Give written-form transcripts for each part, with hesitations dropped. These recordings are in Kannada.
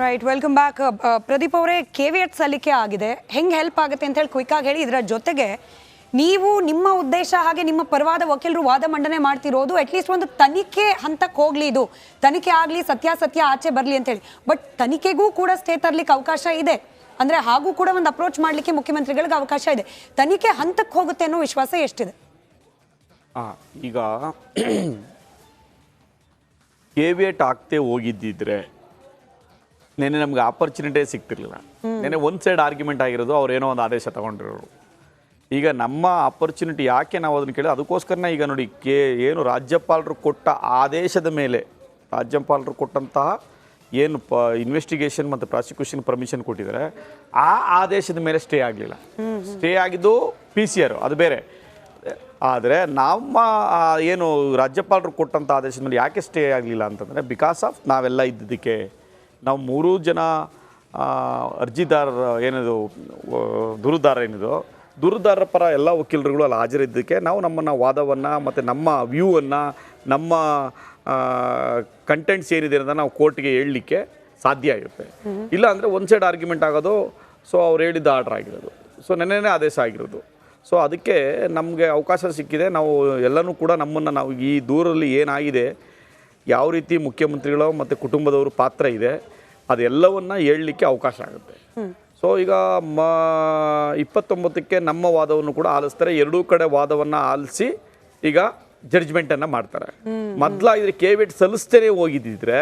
Right, welcome back. ಪ್ರದೀಪ್ ಅವರೇ, ಕೆವಿಎಟ್ ಸಲ್ಲಿಕೆ ಆಗಿದೆ, ಹೆಂಗೆ ಹೆಲ್ಪ್ ಆಗುತ್ತೆ ಅಂತ ಹೇಳಿ ಕ್ವಿಕ್ ಆಗಿ ಹೇಳಿ. ಇದರ ಜೊತೆಗೆ ನೀವು ನಿಮ್ಮ ಉದ್ದೇಶ ಹಾಗೆ ನಿಮ್ಮ ಪರವಾದ ವಕೀಲರು ವಾದ ಮಂಡನೆ ಮಾಡ್ತಿರೋದು ಅಟ್ಲೀಸ್ಟ್ ಒಂದು ತನಿಖೆ ಹಂತಕ್ಕೆ ಹೋಗ್ಲಿ, ಇದು ತನಿಖೆ ಆಗಲಿ, ಸತ್ಯಾಸತ್ಯ ಆಚೆ ಬರಲಿ ಅಂತ ಹೇಳಿ. ಬಟ್ ತನಿಖೆಗೂ ಕೂಡ ಸ್ಟೇ ತರಲಿಕ್ಕೆ ಅವಕಾಶ ಇದೆ, ಅಂದರೆ ಹಾಗೂ ಕೂಡ ಒಂದು ಅಪ್ರೋಚ್ ಮಾಡಲಿಕ್ಕೆ ಮುಖ್ಯಮಂತ್ರಿಗಳಿಗೆ ಅವಕಾಶ ಇದೆ. ತನಿಖೆ ಹಂತಕ್ಕೆ ಹೋಗುತ್ತೆ ಅನ್ನೋ ವಿಶ್ವಾಸ ಎಷ್ಟಿದೆ? ಈಗ ಕೆವಿಎಟ್ ಆಗ್ತೇ ಹೋಗಿದ್ದಿದ್ರೆ ನೆನ್ನೆ ನಮ್ಗೆ ಆಪರ್ಚುನಿಟಿ ಸಿಗ್ತಿರ್ಲಿಲ್ಲ. ನೆನ್ನೆ ಒಂದು ಸೈಡ್ ಆರ್ಗ್ಯುಮೆಂಟ್ ಆಗಿರೋದು, ಅವ್ರೇನೋ ಒಂದು ಆದೇಶ ತಗೊಂಡಿರೋರು. ಈಗ ನಮ್ಮ ಆಪರ್ಚುನಿಟಿ ಯಾಕೆ ನಾವು ಅದನ್ನು ಕೇಳಿ, ಅದಕ್ಕೋಸ್ಕರನೇ ಈಗ ನೋಡಿ ಏನು ರಾಜ್ಯಪಾಲರು ಕೊಟ್ಟ ಆದೇಶದ ಮೇಲೆ, ರಾಜ್ಯಪಾಲರು ಕೊಟ್ಟಂತಹ ಏನು ಇನ್ವೆಸ್ಟಿಗೇಷನ್ ಮತ್ತು ಪ್ರಾಸಿಕ್ಯೂಷನ್ ಪರ್ಮಿಷನ್ ಕೊಟ್ಟಿದ್ದಾರೆ, ಆ ಆದೇಶದ ಮೇಲೆ ಸ್ಟೇ ಆಗಲಿಲ್ಲ. ಸ್ಟೇ ಆಗಿದ್ದು PCR, ಅದು ಬೇರೆ. ಆದರೆ ನಮ್ಮ ಏನು ರಾಜ್ಯಪಾಲರು ಕೊಟ್ಟಂಥ ಆದೇಶದ ಮೇಲೆ ಯಾಕೆ ಸ್ಟೇ ಆಗಲಿಲ್ಲ ಅಂತಂದರೆ, ಬಿಕಾಸ್ ಆಫ್ ನಾವೆಲ್ಲ ಇದ್ದಿದ್ದಕ್ಕೆ ನಾವು 3 ಜನ ಅರ್ಜಿದಾರರ ಏನಿದು ದೂರುದಾರ ಏನಿದು ದೂರುದಾರರ ಪರ ಎಲ್ಲ ವಕೀಲರುಗಳು ಅಲ್ಲಿ ಹಾಜರಿದ್ದಕ್ಕೆ ನಾವು ನಮ್ಮನ್ನು ವಾದವನ್ನು ಮತ್ತು ನಮ್ಮ ವ್ಯೂವನ್ನು, ನಮ್ಮ ಕಂಟೆಂಟ್ಸ್ ಏನಿದೆ ಅಂತ ನಾವು ಕೋರ್ಟ್ಗೆ ಹೇಳಲಿಕ್ಕೆ ಸಾಧ್ಯ ಆಗುತ್ತೆ. ಇಲ್ಲ ಅಂದರೆ ಒಂದು ಸೈಡ್ ಆರ್ಗ್ಯುಮೆಂಟ್ ಆಗೋದು. ಸೊ ಅವ್ರು ಹೇಳಿದ್ದ ಆರ್ಡ್ರ್ ಆಗಿರೋದು, ಸೊ ನೆನ್ನೆನೇ ಆದೇಶ ಆಗಿರೋದು. ಸೊ ಅದಕ್ಕೆ ನಮಗೆ ಅವಕಾಶ ಸಿಕ್ಕಿದೆ. ನಾವು ಎಲ್ಲನೂ ಕೂಡ ನಮ್ಮನ್ನು ನಾವು ಈ ದೂರಲ್ಲಿ ಏನಾಗಿದೆ, ಯಾವ ರೀತಿ ಮುಖ್ಯಮಂತ್ರಿಗಳು ಮತ್ತು ಕುಟುಂಬದವರು ಪಾತ್ರ ಇದೆ, ಅದೆಲ್ಲವನ್ನು ಹೇಳಲಿಕ್ಕೆ ಅವಕಾಶ ಆಗುತ್ತೆ. ಸೊ ಈಗ 29ಕ್ಕೆ ನಮ್ಮ ವಾದವನ್ನು ಕೂಡ ಆಲಿಸ್ತಾರೆ. ಎರಡೂ ಕಡೆ ವಾದವನ್ನು ಆಲಿಸಿ ಈಗ ಜಡ್ಜ್ಮೆಂಟನ್ನು ಮಾಡ್ತಾರೆ. ಮೊದಲಾಗಿದ್ರೆ ಕೆವಿಎಟ್ ಸಲ್ಲಿಸ್ತೇನೆ ಹೋಗಿದ್ದಿದ್ರೆ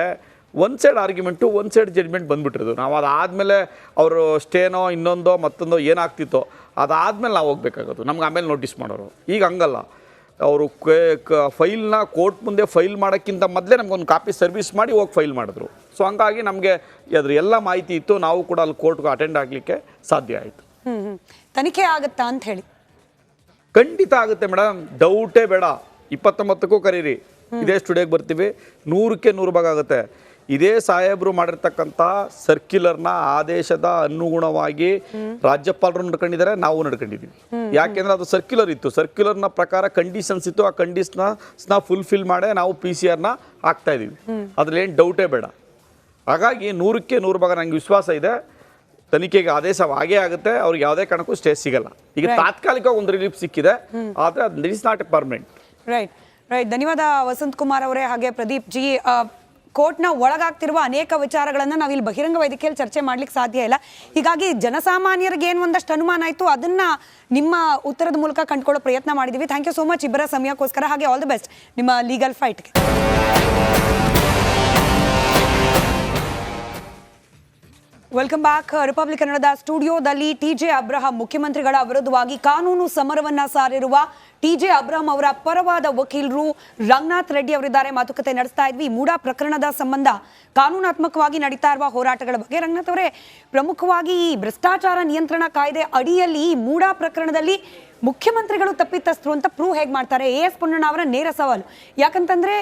ಒಂದು ಸೈಡ್ ಆರ್ಗ್ಯುಮೆಂಟು, ಒಂದು ಸೈಡ್ ಜಡ್ಜ್ಮೆಂಟ್ ಬಂದುಬಿಟ್ಟಿರೋದು. ನಾವು ಅದಾದಮೇಲೆ ಅವರು ಸ್ಟೇನೋ ಇನ್ನೊಂದೋ ಮತ್ತೊಂದೋ ಏನಾಗ್ತಿತ್ತೋ ಅದಾದಮೇಲೆ ನಾವು ಹೋಗ್ಬೇಕಾಗೋದು, ನಮ್ಗೆ ಆಮೇಲೆ ನೋಟಿಸ್ ಮಾಡೋರು. ಈಗ ಹಂಗಲ್ಲ, ಅವರು ಫೈಲ್ನ ಕೋರ್ಟ್ ಮುಂದೆ ಫೈಲ್ ಮಾಡೋಕ್ಕಿಂತ ಮೊದಲೇ ನಮಗೊಂದು ಕಾಪಿ ಸರ್ವಿಸ್ ಮಾಡಿ ಹೋಗಿ ಫೈಲ್ ಮಾಡಿದ್ರು. ಸೊ ಹಂಗಾಗಿ ನಮಗೆ ಅದ್ರ ಎಲ್ಲ ಮಾಹಿತಿ ಇತ್ತು, ನಾವು ಕೂಡ ಅಲ್ಲಿ ಕೋರ್ಟ್ಗೆ ಅಟೆಂಡ್ ಆಗಲಿಕ್ಕೆ ಸಾಧ್ಯ ಆಯಿತು. ತನಿಖೆ ಆಗುತ್ತಾ ಅಂತ ಹೇಳಿ? ಖಂಡಿತ ಆಗುತ್ತೆ ಮೇಡಮ್, ಡೌಟೇ ಬೇಡ. 29ಕ್ಕೂ ಕರೀರಿ, ಇದೇ ಸ್ಟುಡಿಯೋಗೆ ಬರ್ತೀವಿ, 100ಕ್ಕೆ 100 ಭಾಗ ಆಗುತ್ತೆ. ಇದೇ ಸಾಹೇಬರು ಮಾಡಿರ್ತಕ್ಕಂಥ ಸರ್ಕ್ಯುಲರ್ನ ಆದೇಶದ ಅನುಗುಣವಾಗಿ ರಾಜ್ಯಪಾಲರು ನಡ್ಕೊಂಡಿದ್ದಾರೆ, ನಾವು ನಡ್ಕೊಂಡಿದ್ದೀವಿ. ಯಾಕೆಂದರೆ ಅದು ಸರ್ಕ್ಯುಲರ್ ಇತ್ತು, ಸರ್ಕ್ಯುಲರ್ನ ಪ್ರಕಾರ ಕಂಡೀಷನ್ಸ್ ಇತ್ತು. ಆ ಕಂಡೀಷನ್ಸ್ನ ಫುಲ್ಫಿಲ್ ಮಾಡೇ ನಾವು PCR ಹಾಕ್ತಾ ಇದ್ದೀವಿ. ಅದ್ರಲ್ಲಿ ಏನು ಡೌಟೇ ಬೇಡ. ಹಾಗಾಗಿ 100ಕ್ಕೆ 100 ಭಾಗ ನನಗೆ ವಿಶ್ವಾಸ ಇದೆ. ತನಿಖೆಗೆ ಆದೇಶ ಆಗೇ ಆಗುತ್ತೆ, ಅವ್ರಿಗೆ ಯಾವುದೇ ಕಾರಣಕ್ಕೂ ಸ್ಟೇ ಸಿಗಲ್ಲ. ಈಗ ತಾತ್ಕಾಲಿಕ ಒಂದು ರಿಲೀಫ್ ಸಿಕ್ಕಿದೆ, ಆದರೆ ಅದು is not A permanent. Right right, ಧನ್ಯವಾದ ವಸಂತ್ ಕುಮಾರ್ ಅವರೇ, ಹಾಗೆ ಪ್ರದೀಪ್ ಜಿ. ಕೋರ್ಟ್ನ ಒಳಗಾಗ್ತಿರುವ ಅನೇಕ ವಿಚಾರಗಳನ್ನು ನಾವು ಇಲ್ಲಿ ಬಹಿರಂಗ ವೇದಿಕೆಯಲ್ಲಿ ಚರ್ಚೆ ಮಾಡ್ಲಿಕ್ಕೆ ಸಾಧ್ಯ ಇಲ್ಲ. ಹೀಗಾಗಿ ಜನಸಾಮಾನ್ಯರಿಗೆ ಏನು ಒಂದಷ್ಟು ಅನುಮಾನ ಆಯಿತು, ಅದನ್ನ ನಿಮ್ಮ ಉತ್ತರದ ಮೂಲಕ ಕಂಡುಕೊಳ್ಳೋ ಪ್ರಯತ್ನ ಮಾಡಿದ್ದೀವಿ. ಥ್ಯಾಂಕ್ ಯು ಸೋ ಮಚ್ ಇಬ್ಬರ ಸಮಯಕ್ಕೋಸ್ಕರ, ಹಾಗೆ ಆಲ್ ದಿ ಬೆಸ್ಟ್ ನಿಮ್ಮ ಲೀಗಲ್ ಫೈಟ್ಗೆ. Welcome back. ರಿಪಬ್ಲಿಕ್ ಕನ್ನಡದ ಸ್ಟುಡಿಯೋದಲ್ಲಿ TJ ಅಬ್ರಹಾಂ ಮುಖ್ಯಮಂತ್ರಿಗಳ ವಿರುದ್ಧವಾಗಿ ಕಾನೂನು ಸಮರವನ್ನ ಸಾರಿರುವ TJ ಅಬ್ರಹಾಂ ಅವರ ಪರವಾದ ವಕೀಲರು ರಂಗನಾಥ್ ರೆಡ್ಡಿ ಅವರಿದ್ದಾರೆ. ಮಾತುಕತೆ ನಡೆಸ್ತಾ ಇದ್ವಿ ಮೂಡಾ ಪ್ರಕರಣದ ಸಂಬಂಧ ಕಾನೂನಾತ್ಮಕವಾಗಿ ನಡೀತಾ ಇರುವ ಹೋರಾಟಗಳ ಬಗ್ಗೆ. ರಂಗನಾಥ್ ಅವರೇ, ಪ್ರಮುಖವಾಗಿ ಈ ಭ್ರಷ್ಟಾಚಾರ ನಿಯಂತ್ರಣ ಕಾಯ್ದೆ ಅಡಿಯಲ್ಲಿ ಈ ಮೂಡಾ ಪ್ರಕರಣದಲ್ಲಿ ಮುಖ್ಯಮಂತ್ರಿಗಳು ತಪ್ಪಿತಸ್ಥರು ಅಂತ ಪ್ರೂವ್ ಹೇಗೆ ಮಾಡ್ತಾರೆ? AS ಪೊನ್ನಣ್ಣ ಅವರ ನೇರ ಸವಾಲು. ಯಾಕಂತಂದ್ರೆ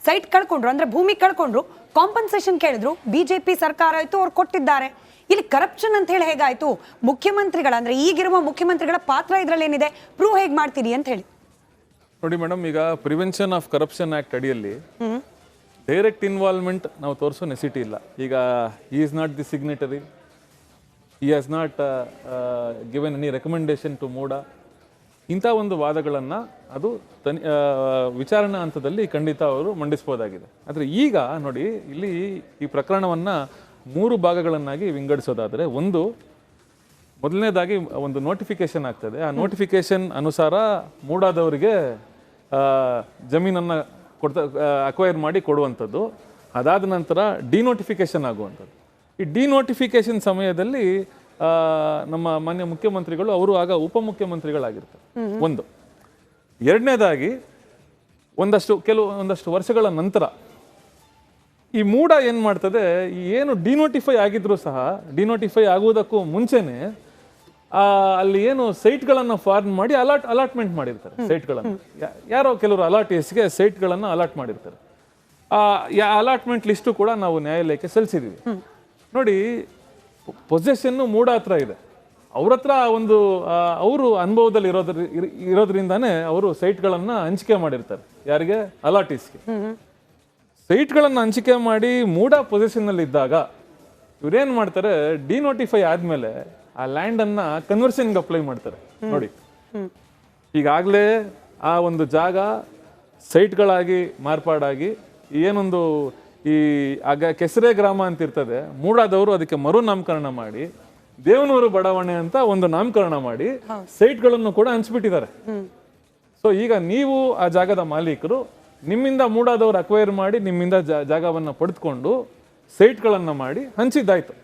ಸೈಟ್ ಕಳ್ಕೊಂಡ್ರು, ಅಂದ್ರೆ ಭೂಮಿ ಕಳ್ಕೊಂಡ್ರು, ಕಾಂಪನ್ಸೇಷನ್ ಕೇಳಿದ್ರು, BJP ಸರ್ಕಾರ ಆಯ್ತು, ಅವ್ರು ಕೊಟ್ಟಿದ್ದಾರೆ. ಇಲ್ಲಿ ಕರಪ್ಷನ್ ಅಂತ ಹೇಳಿ ಹೇಗಾಯ್ತು? ಮುಖ್ಯಮಂತ್ರಿಗಳ ಅಂದ್ರೆ ಈಗಿರುವ ಮುಖ್ಯಮಂತ್ರಿಗಳ ಪಾತ್ರ ಇದ್ರಲ್ಲಿ ಏನಿದೆ, ಪ್ರೂವ್ ಹೇಗೆ ಮಾಡ್ತೀರಿ ಅಂತ ಹೇಳಿ. ನೋಡಿ ಮೇಡಮ್, ಈಗ ಪ್ರಿವೆನ್ಷನ್ ಆಫ್ ಕರಪ್ಷನ್ ಆಕ್ಟ್ ಅಡಿಯಲ್ಲಿ ಡೈರೆಕ್ಟ್ ಇನ್ವಾಲ್ವ್ಮೆಂಟ್ ನಾವು ತೋರಿಸೋ ನೆಸಿಟಿ ಇಲ್ಲ. ಈಗ he is not the signatory, he has not given any recommendation to MUDA. ಇಂಥ ಒಂದು ವಾದಗಳನ್ನು ಅದು ವಿಚಾರಣಾ ಹಂತದಲ್ಲಿ ಖಂಡಿತ ಅವರು ಮಂಡಿಸ್ಬೋದಾಗಿದೆ. ಆದರೆ ಈಗ ನೋಡಿ, ಇಲ್ಲಿ ಈ ಪ್ರಕರಣವನ್ನು 3 ಭಾಗಗಳನ್ನಾಗಿ ವಿಂಗಡಿಸೋದಾದರೆ, ಒಂದು ಮೊದಲನೇದಾಗಿ ಒಂದು ನೋಟಿಫಿಕೇಶನ್ ಆಗ್ತದೆ. ಆ ನೋಟಿಫಿಕೇಶನ್ ಅನುಸಾರ ಮೂಡಾದವರಿಗೆ ಜಮೀನನ್ನು ಅಕ್ವೈರ್ ಮಾಡಿ ಕೊಡುವಂಥದ್ದು. ಅದಾದ ನಂತರ ಡಿನೋಟಿಫಿಕೇಶನ್ ಆಗುವಂಥದ್ದು. ಈ ಡಿನೋಟಿಫಿಕೇಶನ್ ಸಮಯದಲ್ಲಿ ನಮ್ಮ ಮಾನ್ಯ ಮುಖ್ಯಮಂತ್ರಿಗಳು, ಅವರು ಆಗ ಉಪಮುಖ್ಯಮಂತ್ರಿಗಳಾಗಿರ್ತಾರೆ. ಒಂದು. ಎರಡನೇದಾಗಿ ಒಂದಷ್ಟು ವರ್ಷಗಳ ನಂತರ ಈ ಮೂಡಾ ಏನು ಮಾಡ್ತದೆ, ಏನು ಡಿನೋಟಿಫೈ ಆಗಿದ್ರು ಸಹ, ಡಿನೋಟಿಫೈ ಆಗುವುದಕ್ಕೂ ಮುಂಚೆನೆ ಅಲ್ಲಿ ಏನು ಸೈಟ್ಗಳನ್ನು ಫಾರ್ಮ್ ಮಾಡಿ ಅಲಾಟ್ಮೆಂಟ್ ಮಾಡಿರ್ತಾರೆ. ಸೈಟ್ಗಳನ್ನು ಯಾರೋ ಕೆಲವರು ಅಲಾಟೀಸ್ಗೆ ಸೈಟ್ಗಳನ್ನು ಅಲಾಟ್ ಮಾಡಿರ್ತಾರೆ. ಅಲಾಟ್ಮೆಂಟ್ ಲಿಸ್ಟು ಕೂಡ ನಾವು ನ್ಯಾಯಾಲಯಕ್ಕೆ ಸಲ್ಲಿಸಿದ್ದೀವಿ. ನೋಡಿ, ಪೊಸೆಷನ್ನು ಮೂಡಾ ಹತ್ರ ಇದೆ, ಅವ್ರ ಹತ್ರ ಒಂದು ಅವರು ಅನುಭವದಲ್ಲಿ ಇರೋದ್ರಿಂದಾನೇ ಅವರು ಸೈಟ್ಗಳನ್ನು ಹಂಚಿಕೆ ಮಾಡಿರ್ತಾರೆ. ಯಾರಿಗೆ? ಅಲಾಟೀಸ್ಗೆ. ಸೈಟ್ಗಳನ್ನು ಹಂಚಿಕೆ ಮಾಡಿ ಮೂಡಾ ಪೊಸಿಷನ್ನಲ್ಲಿ ಇದ್ದಾಗ ಇವ್ರೇನ್ ಮಾಡ್ತಾರೆ, ಡಿನೋಟಿಫೈ ಆದ್ಮೇಲೆ ಆ ಲ್ಯಾಂಡ್ ಅನ್ನ ಕನ್ವರ್ಷನ್ಗೆ ಅಪ್ಲೈ ಮಾಡ್ತಾರೆ. ನೋಡಿ, ಈಗಾಗಲೇ ಆ ಒಂದು ಜಾಗ ಸೈಟ್ಗಳಾಗಿ ಮಾರ್ಪಾಡಾಗಿ ಏನೊಂದು ಈ ಆಗ ಕೆಸರೆ ಗ್ರಾಮ ಅಂತ ಇರ್ತದೆ, ಮೂಡಾದವರು ಅದಕ್ಕೆ ಮರು ನಾಮಕರಣ ಮಾಡಿ ದೇವನೂರು ಬಡಾವಣೆ ಅಂತ ಒಂದು ನಾಮಕರಣ ಮಾಡಿ ಸೈಟ್ಗಳನ್ನು ಕೂಡ ಹಂಚ್ಬಿಟ್ಟಿದ್ದಾರೆ. ಸೊ ಈಗ ನೀವು ಆ ಜಾಗದ ಮಾಲೀಕರು, ನಿಮ್ಮಿಂದ ಮೂಡಾದವರು ಅಕ್ವೈರ್ ಮಾಡಿ ನಿಮ್ಮಿಂದ ಜಾಗವನ್ನ ಪಡೆದುಕೊಂಡು ಸೈಟ್ಗಳನ್ನ ಮಾಡಿ ಹಂಚಿದ್ದಾಯ್ತು.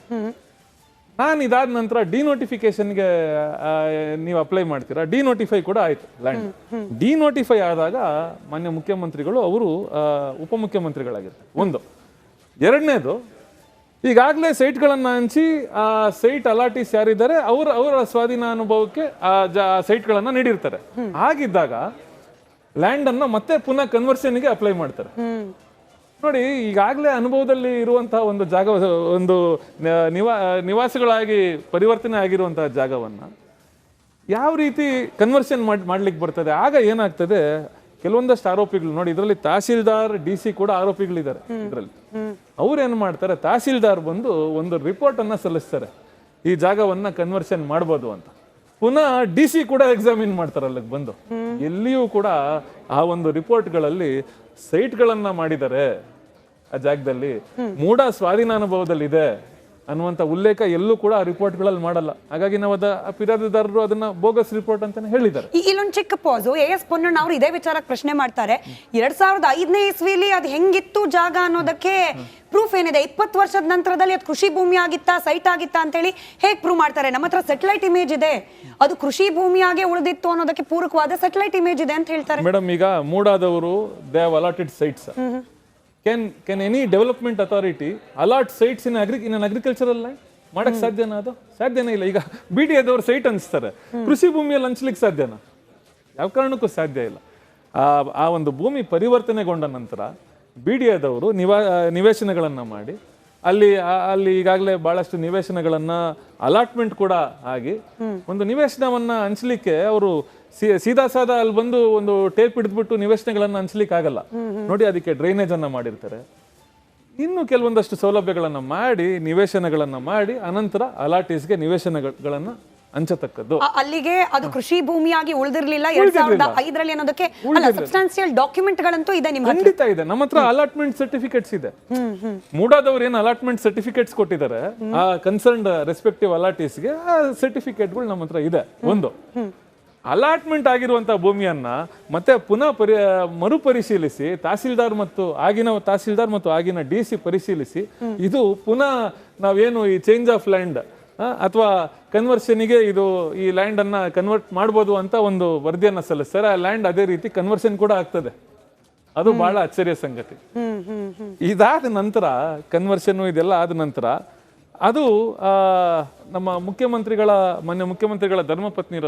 ನಾನು ಇದಾದ ನಂತರ ಡಿನೋಟಿಫಿಕೇಶನ್ಗೆ ನೀವು ಅಪ್ಲೈ ಮಾಡ್ತೀರಾ, ಡಿನೋಟಿಫೈ ಕೂಡ ಆಯ್ತು ಲ್ಯಾಂಡ್. ಡಿನೋಟಿಫೈ ಆದಾಗ ಮಾನ್ಯ ಮುಖ್ಯಮಂತ್ರಿಗಳು ಅವರು ಉಪಮುಖ್ಯಮಂತ್ರಿಗಳಾಗಿರ್ತಾರೆ. ಒಂದು. ಎರಡನೇದು, ಈಗಾಗಲೇ ಸೈಟ್ಗಳನ್ನ ಹಂಚಿ ಆ ಸೈಟ್ ಅಲಾಟೀಸ್ ಯಾರಿದ್ದಾರೆ ಅವರ ಸ್ವಾಧೀನ ಅನುಭವಕ್ಕೆ ಆ ಸೈಟ್ಗಳನ್ನ ನೀಡಿರ್ತಾರೆ. ಹಾಗಿದ್ದಾಗ ಲ್ಯಾಂಡ್ ಅನ್ನ ಮತ್ತೆ ಪುನಃ ಕನ್ವರ್ಷನ್ಗೆ ಅಪ್ಲೈ ಮಾಡ್ತಾರೆ. ನೋಡಿ, ಈಗಾಗಲೇ ಅನುಭವದಲ್ಲಿ ಇರುವಂತಹ ಒಂದು ಜಾಗ, ಒಂದು ನಿವಾಸಿಗಳಾಗಿ ಪರಿವರ್ತನೆ ಆಗಿರುವಂತಹ ಜಾಗವನ್ನ ಯಾವ ರೀತಿ ಕನ್ವರ್ಷನ್ ಮಾಡ್ಲಿಕ್ಕೆ ಬರ್ತದೆ? ಆಗ ಏನಾಗ್ತದೆ, ಕೆಲವೊಂದಷ್ಟು ಆರೋಪಿಗಳು ನೋಡಿ, ಇದರಲ್ಲಿ ತಹಸೀಲ್ದಾರ್, DC ಕೂಡ ಆರೋಪಿಗಳಿದ್ದಾರೆ ಇದರಲ್ಲಿ. ಅವ್ರೇನ್ ಮಾಡ್ತಾರೆ, ತಹಸೀಲ್ದಾರ್ ಬಂದು ಒಂದು ರಿಪೋರ್ಟ್ ಅನ್ನ ಸಲ್ಲಿಸ್ತಾರೆ, ಈ ಜಾಗವನ್ನ ಕನ್ವರ್ಷನ್ ಮಾಡ್ಬೋದು ಅಂತ. ಪುನಃ DC ಕೂಡ ಎಕ್ಸಾಮಿನ್ ಮಾಡ್ತಾರೆ ಅಲ್ಲಿಗೆ ಬಂದು. ಎಲ್ಲಿಯೂ ಕೂಡ ಆ ಒಂದು ರಿಪೋರ್ಟ್ಗಳಲ್ಲಿ ಸೈಟ್ಗಳನ್ನ ಮಾಡಿದ್ದಾರೆ ಆ ಜಾಗದಲ್ಲಿ, ಮೂಡ ಸ್ವಾಧೀನಾನುಭವದಲ್ಲಿ ಇದೆ ಅನ್ನುವಂಥ ಉಲ್ಲೇಖ ಎಲ್ಲೂ ಕೂಡ ಆ ರಿಪೋರ್ಟ್ಗಳಲ್ಲಿ ಮಾಡಲ್ಲ. ಹಾಗಾಗಿ ನಾವು ಫಿರ್ಯಾದಿದಾರರು ಅದನ್ನ ಬೋಗಸ್ ರಿಪೋರ್ಟ್ ಅಂತಾನೆ ಹೇಳಿದ್ದಾರೆ. ಇಲ್ಲೊಂದು ಚಿಕ್ಕ ಪಾಸು. AS ಪೊನ್ನಣ್ಣ ಅವರು ಇದೇ ವಿಚಾರಕ್ಕೆ ಪ್ರಶ್ನೆ ಮಾಡ್ತಾರೆ. 2005ನೇ ಇಸ್ವಿಲಿ ಅದು ಹೆಂಗಿತ್ತು ಜಾಗ ಅನ್ನೋದಕ್ಕೆ ಪ್ರೂಫ್ ಏನಿದೆ? 20 ವರ್ಷದ ನಂತರದಲ್ಲಿ ಅದು ಕೃಷಿ ಭೂಮಿ ಆಗಿತ್ತಾ, ಸೈಟ್ ಆಗಿತ್ತಾ ಅಂತೇಳಿ ಹೇಗೆ ಪ್ರೂವ್ ಮಾಡ್ತಾರೆ? ನಮ್ಮ ಹತ್ರ ಸೆಟಲೈಟ್ ಇಮೇಜ್ ಇದೆ, ಅದು ಕೃಷಿ ಭೂಮಿಯಾಗೆ ಉಳಿದಿತ್ತು ಅನ್ನೋದಕ್ಕೆ ಪೂರಕವಾದ ಸೆಟಲೈಟ್ ಇಮೇಜ್ ಇದೆ ಅಂತ ಹೇಳ್ತಾರೆ. ಮೇಡಮ್, ಈಗ ಮೂಡಾದವರು they have allotted sites. Can any development authority allot sites in an agricultural land? ಮಾಡಕ್ ಸಾಧ್ಯನಾ? ಅದು ಸಾಧ್ಯನೇ ಇಲ್ಲ. ಈಗ BDAದವರು ಸೈಟ್ ಅನ್ಸ್ತಾರೆ, ಕೃಷಿ ಭೂಮಿಯಲ್ಲಿ ಹಂಚ್ಲಿಕ್ಕೆ ಸಾಧ್ಯನಾ? ಯಾವ ಕಾರಣಕ್ಕೂ ಸಾಧ್ಯ ಇಲ್ಲ. ಆ ಒಂದು ಭೂಮಿ ಪರಿವರ್ತನೆಗೊಂಡ ನಂತರ BDAದವರು ನಿವೇಶನಗಳನ್ನ ಮಾಡಿ ಅಲ್ಲಿ ಈಗಾಗಲೇ ಬಹಳಷ್ಟು ನಿವೇಶನಗಳನ್ನ ಅಲಾಟ್ಮೆಂಟ್ ಕೂಡ ಆಗಿ ಒಂದು ನಿವೇಶನವನ್ನ ಹಂಚ್ಲಿಕ್ಕೆ ಅವರು ಸೀದಾ ಸಾದಾ ಅಲ್ಲಿ ಬಂದು ಒಂದು ಟೇಪ್ ಹಿಡಿದ್ಬಿಟ್ಟು ನಿವೇಶನಗಳನ್ನ ಹಂಚ್ಲಿಕ್ಕೆ ಆಗಲ್ಲ. ನೋಡಿ, ಅದಕ್ಕೆ ಡ್ರೈನೇಜ್ ಅನ್ನ ಮಾಡಿರ್ತಾರೆ, ಇನ್ನು ಕೆಲವೊಂದಷ್ಟು ಸೌಲಭ್ಯಗಳನ್ನ ಮಾಡಿ ನಿವೇಶನಗಳನ್ನ ಮಾಡಿ ಅನಂತರ ಅಲಾಟೀಸ್ಗೆ ನಿವೇಶನಗಳನ್ನ ಹಂಚತಕ್ಕದ್ದು. ಅಲ್ಲಿಗೆ ಅದು ಕೃಷಿ ಭೂಮಿಯಾಗಿ ಉಳಿದಿರ್ಲಿಲ್ಲ 2005ರಲ್ಲಿ ಅನ್ನೋದಕ್ಕೆ ಸಬ್ಸ್ಟಾನ್ಸಿಯಲ್ ಡಾಕ್ಯುಮೆಂಟ್ ಗಳಂತೂ ಇದೆ ನಿಮ್ಮ ಹತ್ರ? ಖಂಡಿತ ಇದೆ, ನಮ್ಮ ಹತ್ರ ಅಲಾಟ್ಮೆಂಟ್ ಸರ್ಟಿಫಿಕೇಟ್ಸ್ ಇದೆ. ಮೂಡಾದವ್ರು ಏನು ಅಲಾಟ್ಮೆಂಟ್ ಸರ್ಟಿಫಿಕೇಟ್ಸ್ ಕೊಟ್ಟಿದ್ದಾರೆ ಆ ಕನ್ಸರ್ನ್ಡ್ ರೆಸ್ಪೆಕ್ಟಿವ್ ಅಲಾಟೀಸ್ಗೆ, ಆ ಸರ್ಟಿಫಿಕೇಟ್ಗಳು ನಮ್ಮ ಹತ್ರ ಇದೆ. ಒಂದು, ಅಲಾಟ್ಮೆಂಟ್ ಆಗಿರುವಂತಹ ಭೂಮಿಯನ್ನ ಮತ್ತೆ ಪುನಃ ಮರುಪರಿಶೀಲಿಸಿ ತಹಸೀಲ್ದಾರ್ ಮತ್ತು ಆಗಿನ DC ಪರಿಶೀಲಿಸಿ ಇದು ಪುನಃ ನಾವೇನು ಈ ಚೇಂಜ್ ಆಫ್ ಲ್ಯಾಂಡ್ ಅಥವಾ ಕನ್ವರ್ಷನ್ಗೆ ಈ ಲ್ಯಾಂಡ್ ಅನ್ನ ಕನ್ವರ್ಟ್ ಮಾಡ್ಬೋದು ಅಂತ ಒಂದು ವರದಿಯನ್ನ ಸಲ್ಲಿಸ್ತಾರೆ. ಆ ಲ್ಯಾಂಡ್ ಅದೇ ರೀತಿ ಕನ್ವರ್ಷನ್ ಕೂಡ ಆಗ್ತದೆ. ಅದು ಬಹಳ ಅಚ್ಚರಿಯ ಸಂಗತಿ. ಇದಾದ ನಂತರ ಕನ್ವರ್ಷನ್ ಇದೆಲ್ಲ ಆದ ನಂತರ ಅದು ನಮ್ಮ ಮಾನ್ಯ ಮುಖ್ಯಮಂತ್ರಿಗಳ ಧರ್ಮಪತ್ನಿ